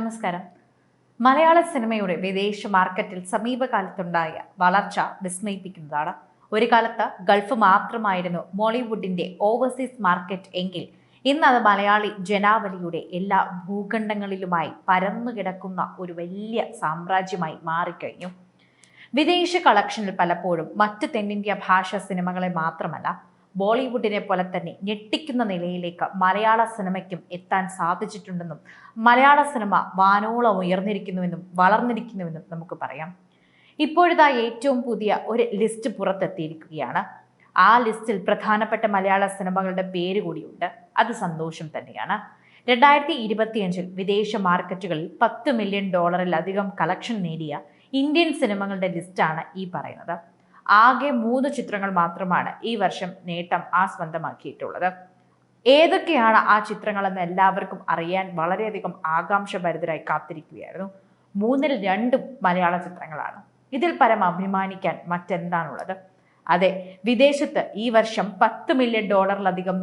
നമസ്കാരം. മലയാള സിനിമയുടെ വിദേശ മാർക്കറ്റിൽ സമീപകാലത്തുണ്ടായ വളർച്ച വിസ്മയിപ്പിക്കുന്നതാണ്. ഒരു കാലത്ത് ഗൾഫ് മാത്രമായിരുന്നു മോളിവുഡിന്റെ ഓവർസീസ് മാർക്കറ്റ് എങ്കിൽ ഇന്ന് അത് മലയാളി ജനാവലിയുടെ എല്ലാ ഭൂഖണ്ഡങ്ങളിലുമായി പരന്നുകിടക്കുന്ന ഒരു വലിയ സാമ്രാജ്യമായി മാറിക്കഴിഞ്ഞു. വിദേശ കളക്ഷനിൽ പലപ്പോഴും മറ്റ് തെന്നിന്ത്യ ഭാഷാ സിനിമകളെ മാത്രമല്ല, ബോളിവുഡിനെ പോലെ തന്നെ ഞെട്ടിക്കുന്ന നിലയിലേക്ക് മലയാള സിനിമയ്ക്കും എത്താൻ സാധിച്ചിട്ടുണ്ടെന്നും മലയാള സിനിമ വാനോളം ഉയർന്നിരിക്കുന്നുവെന്നും വളർന്നിരിക്കുന്നുവെന്നും നമുക്ക് പറയാം. ഇപ്പോഴത്തെ ഏറ്റവും പുതിയ ഒരു ലിസ്റ്റ് പുറത്തെത്തിയിരിക്കുകയാണ്. ആ ലിസ്റ്റിൽ പ്രധാനപ്പെട്ട മലയാള സിനിമകളുടെ പേര് കൂടിയുണ്ട്. അത് സന്തോഷം തന്നെയാണ്. 2025 വിദേശ മാർക്കറ്റുകളിൽ $10 മില്യൺ കളക്ഷൻ നേടിയ ഇന്ത്യൻ സിനിമകളുടെ ലിസ്റ്റാണ് ഈ പറയുന്നത്. ആകെ 3 ചിത്രങ്ങൾ മാത്രമാണ് ഈ വർഷം നേട്ടം സ്വന്തമാക്കിയിട്ടുള്ളത്. ഏതൊക്കെയാണ് ആ ചിത്രങ്ങളെന്ന് എല്ലാവർക്കും അറിയാൻ വളരെയധികം ആകാംക്ഷഭരിതരായി കാത്തിരിക്കുകയായിരുന്നു. 3-ൽ 2 മലയാള ചിത്രങ്ങളാണ്. ഇതിൽ പരം അഭിമാനിക്കാൻ മറ്റെന്താണുള്ളത്? അതെ, വിദേശത്ത് ഈ വർഷം $10 മില്യൺ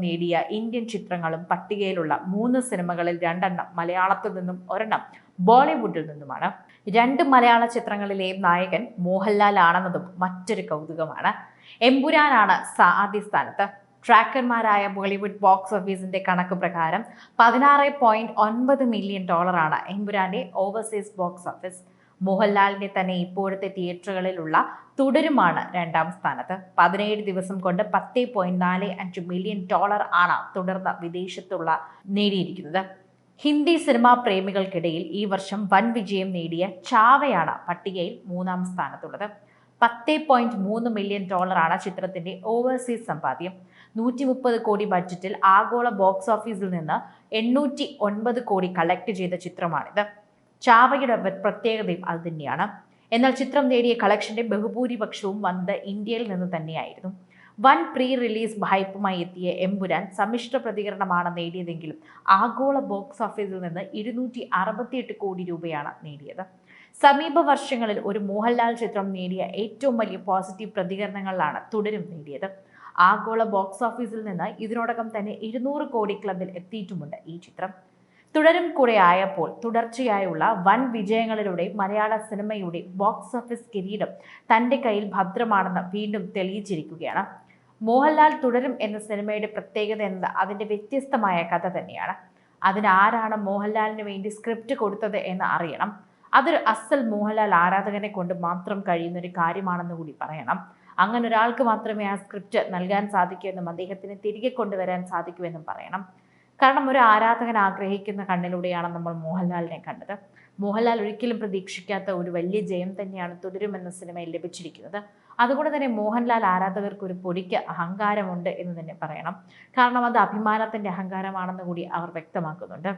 നേടിയ ഇന്ത്യൻ ചിത്രങ്ങളും പട്ടികയിലുള്ള 3 സിനിമകളിൽ 2 മലയാളത്തിൽ നിന്നും 1 ബോളിവുഡിൽ നിന്നുമാണ്. 2 മലയാള ചിത്രങ്ങളിലെയും നായകൻ മോഹൻലാൽ ആണെന്നതും മറ്റൊരു കൗതുകമാണ്. എമ്പുരാനാണ് ആദ്യ സ്ഥാനത്ത്. ട്രാക്കർമാരായ ബോളിവുഡ് ബോക്സ് ഓഫീസിന്റെ കണക്ക് പ്രകാരം $16.9 മില്യൺ എമ്പുരാന്റെ ഓവർസീസ് ബോക്സ് ഓഫീസ്. മോഹൻലാലിന്റെ തന്നെ ഇപ്പോഴത്തെ തിയേറ്ററുകളിലുള്ള തുടരുമാണ് 2ാം സ്ഥാനത്ത്. 17 ദിവസം കൊണ്ട് $10.45 മില്യൺ ആണ് തുടർന്ന് വിദേശത്തുള്ള നേടിയിരിക്കുന്നത്. ഹിന്ദി സിനിമാ പ്രേമികൾക്കിടയിൽ ഈ വർഷം വൻ വിജയം നേടിയ ചാവയാണ് പട്ടികയിൽ 3ാം സ്ഥാനത്തുള്ളത്. $10.3 മില്യൺ ചിത്രത്തിന്റെ ഓവർസീസ് സമ്പാദ്യം. 130 കോടി ബഡ്ജറ്റിൽ ആഗോള ബോക്സ് ഓഫീസിൽ നിന്ന് 809 കോടി കളക്ട് ചെയ്ത ചിത്രമാണിത്. ചാവയുടെ പ്രത്യേകതയും അത് തന്നെയാണ്. എന്നാൽ ചിത്രം നേടിയ കളക്ഷന്റെ ബഹുഭൂരിപക്ഷവും വന്നത് ഇന്ത്യയിൽ നിന്ന് തന്നെയായിരുന്നു. വൻ പ്രീ റിലീസ് ഹൈപ്പുമായി എത്തിയ എമ്പുരാൻ സമ്മിശ്ര പ്രതികരണമാണ് നേടിയതെങ്കിലും ആഗോള ബോക്സ് ഓഫീസിൽ നിന്ന് 268 കോടി രൂപയാണ് നേടിയത്. സമീപ വർഷങ്ങളിൽ ഒരു മോഹൻലാൽ ചിത്രം നേടിയ ഏറ്റവും വലിയ പോസിറ്റീവ് പ്രതികരണങ്ങളിലാണ് തുടരും നേടിയത്. ആഗോള ബോക്സ് ഓഫീസിൽ നിന്ന് ഇതിനോടകം തന്നെ 200 കോടി ക്ലബിൽ എത്തിയിട്ടുമുണ്ട് ഈ ചിത്രം. തുടരും കൂടെ ആയപ്പോൾ തുടർച്ചയായുള്ള വൻ വിജയങ്ങളിലൂടെ മലയാള സിനിമയുടെ ബോക്സ് ഓഫീസ് കിരീടം തൻ്റെ കയ്യിൽ ഭദ്രമാണെന്ന് വീണ്ടും തെളിയിച്ചിരിക്കുകയാണ്. മോഹൻലാൽ തുടരും എന്ന സിനിമയുടെ പ്രത്യേകത എന്നത് അതിൻ്റെ വ്യത്യസ്തമായ കഥ തന്നെയാണ്. അതിനാരാണ് മോഹൻലാലിന് വേണ്ടി സ്ക്രിപ്റ്റ് കൊടുത്തത് എന്ന് അറിയണം. അതൊരു അസൽ മോഹൻലാൽ ആരാധകനെ കൊണ്ട് മാത്രം കഴിയുന്നൊരു കാര്യമാണെന്ന് കൂടി പറയണം. അങ്ങനെ ഒരാൾക്ക് മാത്രമേ ആ സ്ക്രിപ്റ്റ് നൽകാൻ സാധിക്കൂ എന്നും അദ്ദേഹത്തിന് തിരികെ കൊണ്ടുവരാൻ സാധിക്കൂ എന്നും പറയണം. കാരണം ഒരു ആരാധകൻ ആഗ്രഹിക്കുന്ന കണ്ണിലൂടെയാണ് നമ്മൾ മോഹൻലാലിനെ കണ്ടത്. മോഹൻലാൽ ഒരിക്കലും പ്രതീക്ഷിക്കാത്ത ഒരു വലിയ ജയം തന്നെയാണ് തുടരുമെന്ന സിനിമയിൽ ലഭിച്ചിരിക്കുന്നത്. അതുകൊണ്ട് തന്നെ മോഹൻലാൽ ആരാധകർക്ക് ഒരു പൊടിക്ക് അഹങ്കാരമുണ്ട് എന്ന് തന്നെ പറയണം. കാരണം അത് അഭിമാനത്തിന്റെ അഹങ്കാരമാണെന്ന് കൂടി അവർ വ്യക്തമാക്കുന്നുണ്ട്.